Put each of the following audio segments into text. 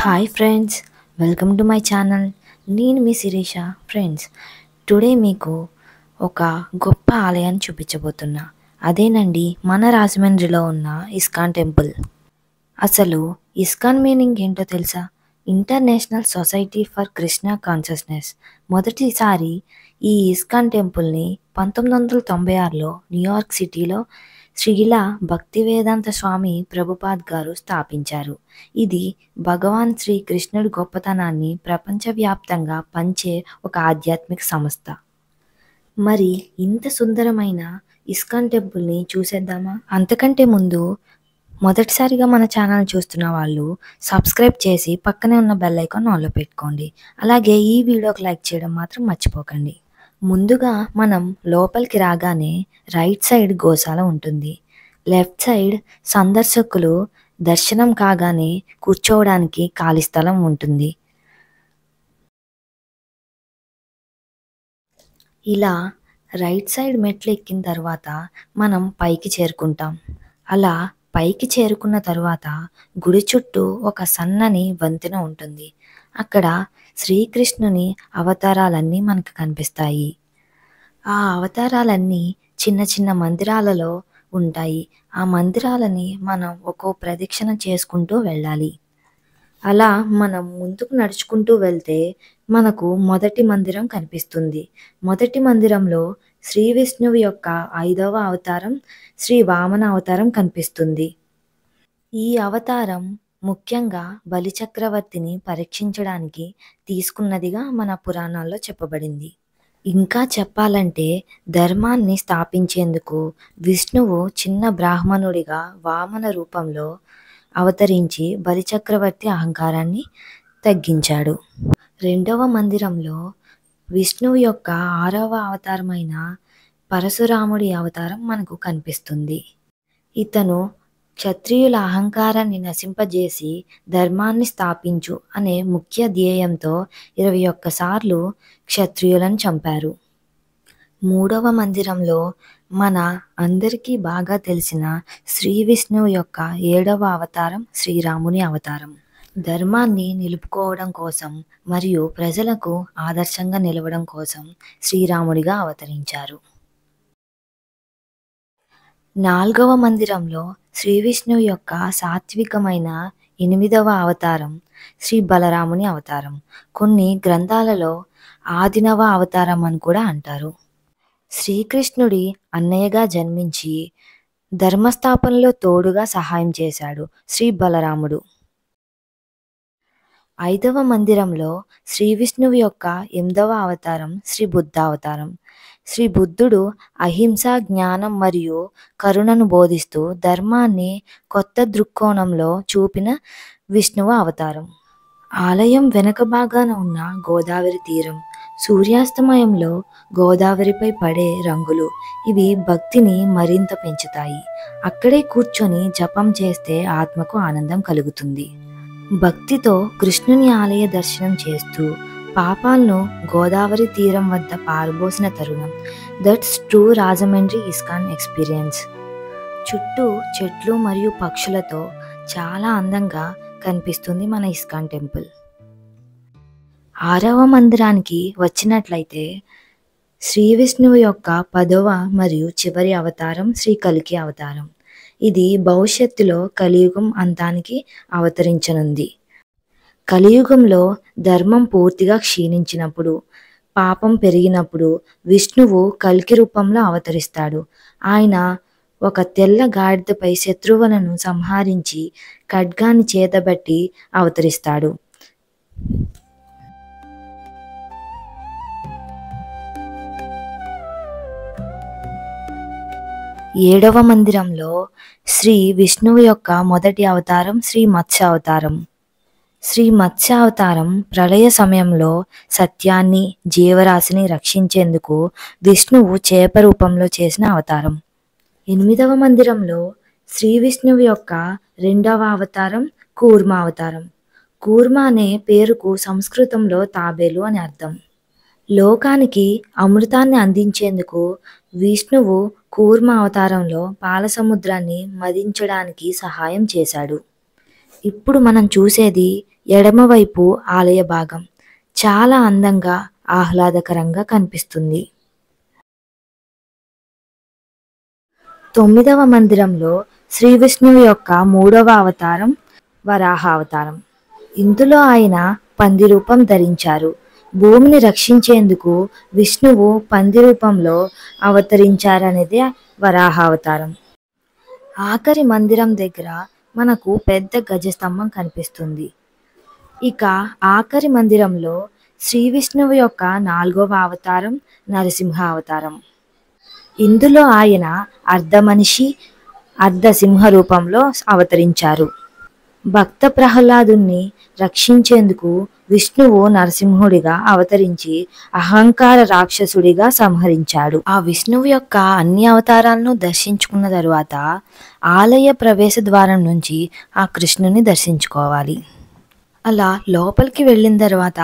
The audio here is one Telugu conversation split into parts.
Hi friends, welcome to my channel. నేను మీ శిరీష. ఫ్రెండ్స్, టుడే మీకు ఒక గొప్ప ఆలయాన్ని చూపించబోతున్నా. అదేనండి మన రాజమండ్రిలో ఉన్న ఇస్కాన్ టెంపుల్. అసలు ఇస్కాన్ మీనింగ్ ఏంటో తెలుసా? International society for Krishna consciousness. మొదటిసారి ఈ ఇస్కాన్ టెంపుల్ని 1996లో న్యూయార్క్ సిటీలో శ్రీల భక్తివేదాంత స్వామి ప్రభుపాద్ గారు స్థాపించారు. ఇది భగవాన్ శ్రీకృష్ణుడి గొప్పతనాన్ని ప్రపంచవ్యాప్తంగా పంచే ఒక ఆధ్యాత్మిక సంస్థ. మరి ఇంత సుందరమైన ఇస్కాన్ టెంపుల్ని చూసేద్దామా? అంతకంటే ముందు మొదటిసారిగా మన ఛానల్ చూస్తున్న వాళ్ళు సబ్స్క్రైబ్ చేసి పక్కనే ఉన్న బెల్ ఐకాన్ ఆన్లో పెట్టుకోండి. అలాగే ఈ వీడియోకి లైక్ చేయడం మాత్రం మర్చిపోకండి. ముందుగా మనం లోపలికి రాగానే రైట్ సైడ్ గోశాల ఉంటుంది. లెఫ్ట్ సైడ్ సందర్శకులు దర్శనం కాగానే కూర్చోవడానికి ఖాళీ స్థలం ఉంటుంది. ఇలా రైట్ సైడ్ మెట్లు ఎక్కిన తర్వాత మనం పైకి చేరుకుంటాం. అలా పైకి చేరుకున్న తర్వాత గుడి చుట్టూ ఒక సన్నని వంతెన ఉంటుంది. అక్కడ శ్రీకృష్ణుని అవతారాలన్నీ మనకు కనిపిస్తాయి. ఆ అవతారాలన్నీ చిన్న చిన్న మందిరాలలో ఉంటాయి. ఆ మందిరాలని మనం ఒక్కో ప్రదక్షిణ చేసుకుంటూ వెళ్ళాలి. అలా మనం ముందుకు నడుచుకుంటూ వెళ్తే మనకు మొదటి మందిరం కనిపిస్తుంది. మొదటి మందిరంలో శ్రీ విష్ణువు యొక్క 5వ అవతారం శ్రీ వామన అవతారం కనిపిస్తుంది. ఈ అవతారం ముఖ్యంగా బలిచక్రవర్తిని పరీక్షించడానికి తీసుకున్నదిగా మన పురాణాల్లో చెప్పబడింది. ఇంకా చెప్పాలంటే ధర్మాన్ని స్థాపించేందుకు విష్ణువు చిన్న బ్రాహ్మణుడిగా వామన రూపంలో అవతరించి బలిచక్రవర్తి అహంకారాన్ని తగ్గించాడు. రెండవ మందిరంలో విష్ణువు యొక్క 6వ అవతారమైన పరశురాముడి అవతారం మనకు కనిపిస్తుంది. ఇతను క్షత్రియుల అహంకారాన్ని నశింపజేసి ధర్మాన్ని స్థాపించు అనే ముఖ్య ధ్యేయంతో 21 సార్లు క్షత్రియులను చంపారు. మూడవ మందిరంలో మన అందరికీ బాగా తెలిసిన శ్రీ విష్ణువు యొక్క 7వ అవతారం శ్రీరాముని అవతారం. ధర్మాన్ని నిలుపుకోవడం కోసం మరియు ప్రజలకు ఆదర్శంగా నిలవడం కోసం శ్రీరాముడిగా అవతరించారు. 4వ మందిరంలో శ్రీ విష్ణువు యొక్క సాత్వికమైన 8వ అవతారం శ్రీ బలరాముని అవతారం. కొన్ని గ్రంథాలలో 9వ అవతారం అని కూడా అంటారు. శ్రీకృష్ణుడి అన్నయ్యగా జన్మించి ధర్మస్థాపనలో తోడుగా సహాయం చేశాడు శ్రీ బలరాముడు. 5వ మందిరంలో శ్రీ విష్ణువు యొక్క 8వ అవతారం శ్రీ బుద్ధ అవతారం. శ్రీ బుద్ధుడు అహింస, జ్ఞానం మరియు కరుణను బోధిస్తూ ధర్మాన్ని కొత్త దృక్కోణంలో చూపిన విష్ణువు అవతారం. ఆలయం వెనక భాగాన ఉన్న గోదావరి తీరం, సూర్యాస్తమయంలో గోదావరిపై పడే రంగులు ఇవి భక్తిని మరింత పెంచుతాయి. అక్కడే కూర్చొని జపం చేస్తే ఆత్మకు ఆనందం కలుగుతుంది. భక్తితో కృష్ణుని ఆలయ దర్శనం చేస్తూ పాపాలను గోదావరి తీరం వద్ద పారబోసిన తరుణం. That's true Rajahmundry ISKCON experience. చుట్టూ చెట్లు మరియు పక్షులతో చాలా అందంగా కనిపిస్తుంది మన ఇస్కాన్ టెంపుల్. 6వ మందిరానికి వచ్చినట్లయితే శ్రీ విష్ణువు యొక్క 10వ మరియు చివరి అవతారం శ్రీ కల్కి అవతారం. ఇది భవిష్యత్తులో కలియుగం అంతానికి అవతరించనుంది. కలియుగంలో ధర్మం పూర్తిగా క్షీణించినప్పుడు, పాపం పెరిగినప్పుడు విష్ణువు కల్కి రూపంలో అవతరిస్తాడు. ఆయన ఒక తెల్ల గాడిదపై శత్రువులను సంహరించి ఖడ్గాన్ని చేతబట్టి అవతరిస్తాడు. ఏడవ మందిరంలో శ్రీ విష్ణువు యొక్క మొదటి అవతారం శ్రీ మత్స్య అవతారం. శ్రీ మత్స్య అవతారం ప్రళయ సమయంలో సత్యాన్ని, జీవరాశిని రక్షించేందుకు విష్ణువు చేప రూపంలో చేసిన అవతారం. 8వ మందిరంలో శ్రీ విష్ణువు యొక్క 2వ అవతారం కూర్మ అవతారం. కూర్మ అనే పేరుకు సంస్కృతంలో తాబేలు అని అర్థం. లోకానికి అమృతాన్ని అందించేందుకు విష్ణువు కూర్మ అవతారంలో పాలసముద్రాన్ని మదించడానికి సహాయం చేశాడు. ఇప్పుడు మనం చూసేది ఎడమవైపు ఆలయ భాగం. చాలా అందంగా, ఆహ్లాదకరంగా కనిపిస్తుంది. 9వ మందిరంలో శ్రీ విష్ణువు యొక్క 3వ అవతారం వరాహ అవతారం. ఇందులో ఆయన పంది రూపం ధరించారు. భూమిని రక్షించేందుకు విష్ణువు పంది రూపంలో అవతరించారనేదే వరాహ అవతారం. ఆఖరి మందిరం దగ్గర మనకు పెద్ద గజస్తంభం కనిపిస్తుంది. ఇక ఆఖరి మందిరంలో శ్రీ విష్ణువు యొక్క 4వ అవతారం నరసింహ అవతారం. ఇందులో ఆయన అర్ధ మనిషి, అర్ధ సింహ రూపంలో అవతరించారు. భక్త ప్రహ్లాదుని రక్షించేందుకు విష్ణువు నరసింహుడిగా అవతరించి అహంకార రాక్షసుడిగా సంహరించాడు. ఆ విష్ణువు యొక్క అన్ని అవతారాలను దర్శించుకున్న తరువాత ఆలయ ప్రవేశ ద్వారం నుంచి ఆ కృష్ణుని దర్శించుకోవాలి. అలా లోపలికి వెళ్ళిన తర్వాత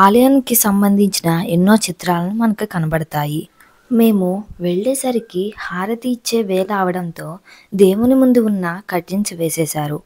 ఆలయానికి సంబంధించిన ఎన్నో చిత్రాలను మనకు కనబడతాయి. మేము వెళ్ళేసరికి హారతి ఇచ్చే వేళ అవడంతో దేవుని ముందు ఉన్న కర్టెన్స్ వేసేశారు.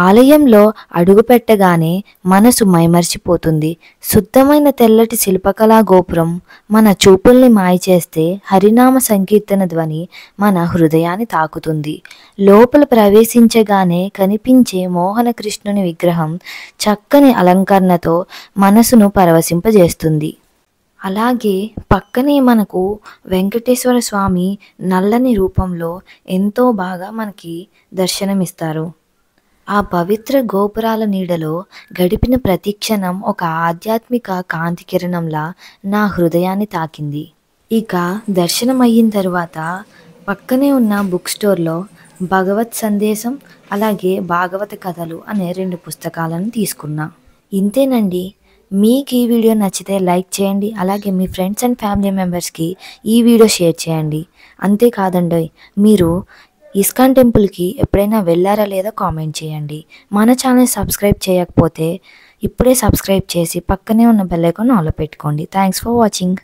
ఆలయంలో అడుగుపెట్టగానే మనసు మైమర్చిపోతుంది. శుద్ధమైన తెల్లటి శిల్పకళా గోపురం మన చూపుల్ని మాయ చేస్తే హరినామ సంకీర్తన ధ్వని మన హృదయాన్ని తాకుతుంది. లోపల ప్రవేశించగానే కనిపించే మోహన కృష్ణుని విగ్రహం చక్కని అలంకరణతో మనసును పరవశింపజేస్తుంది. అలాగే పక్కనే మనకు వెంకటేశ్వర స్వామి నల్లని రూపంలో ఎంతో బాగా మనకి దర్శనమిస్తారు. ఆ పవిత్ర గోపురాల నీడలో గడిపిన ప్రతి క్షణం ఒక ఆధ్యాత్మిక కాంతి కిరణంలా నా హృదయాన్ని తాకింది. ఇక దర్శనం అయిన తరువాత పక్కనే ఉన్న బుక్ స్టోర్లో భగవత్ సందేశం అలాగే భాగవత కథలు అనే 2 పుస్తకాలను తీసుకున్నా. ఇంతేనండి. మీకు ఈ వీడియో నచ్చితే లైక్ చేయండి. అలాగే మీ ఫ్రెండ్స్ అండ్ ఫ్యామిలీ మెంబర్స్కి ఈ వీడియో షేర్ చేయండి. అంతేకాదండి, మీరు ఇస్కాన్ టెంపుల్కి ఎప్పుడైనా వెళ్ళారా లేదా కామెంట్ చేయండి. మన ఛానల్ సబ్స్క్రైబ్ చేయకపోతే ఇప్పుడే సబ్స్క్రైబ్ చేసి పక్కనే ఉన్న బెల్ ఐకాన్ ఆన్లో పెట్టుకోండి. Thanks for watching.